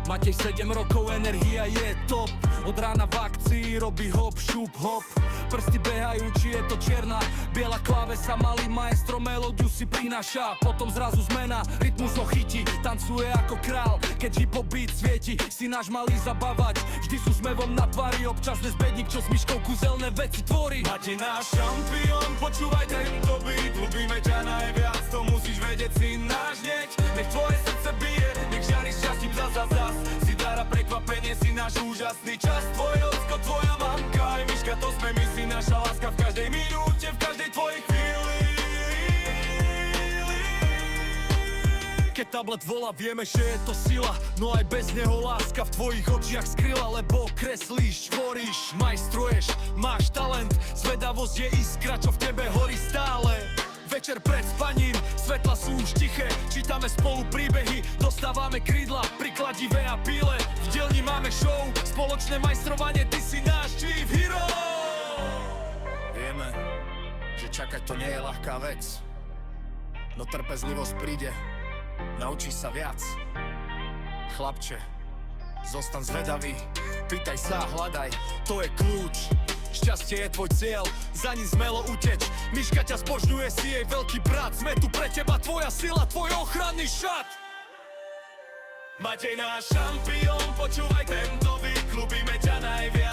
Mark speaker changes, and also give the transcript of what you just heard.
Speaker 1: Matej 7 rokov, energia je top. Od rána v akcii robí hop, šup, hop. Prsty behajú, či je to čierna, biela klávesa, malý maestro melódiu si prináša. Potom zrazu zmena, rytmus ho chytí, tancuje ako král. Keď hip-hop beat svieti, si náš malý zabávať. Vždy sú smevom na tvári, občas nezbedník, čo s myškou kúzelné veci tvorí.
Speaker 2: Matej náš šampión, počúvaj tento beat. Ľubíme ťa najviac, to musíš vedieť, si náš hneď. Nech tvoje srdce bije, nech žiari šťastím zas. Si dára prekvapenie, si náš úžasný čas. Tvoje ocko, tvoja mamka, aj myška, to sme my, si naša láska v každej minúte, v každej tvojej chvíli.
Speaker 1: Keď tablet volá, vieme, že je to sila. No aj bez neho láska v tvojich očiach skryla. Lebo kreslíš, tvoríš, majstruješ, máš talent. Zvedavosť je iskra, čo v tebe horí stále. Večer pred spaním, svetla sú už tiché. Čítame spolu príbehy, dostávame krídla pri kladive a píle. V dielni máme show, spoločné majstrovanie, ty si náš chief hero.
Speaker 2: Vieme, že čakať to nie je ľahká vec, no trpezlivosť príde, naučíš sa viac. Chlapče, zostan zvedavý, pýtaj sa, hľadaj, to je kľúč. Šťastie je tvoj cieľ, za ním smelo uteč. Myška ťa zbožňuje, si jej veľký brat. Sme tu pre teba, tvoja sila, tvoj ochranný šat. Matej náš šampión, počúvaj tento beat. Ľubíme ťa najviac.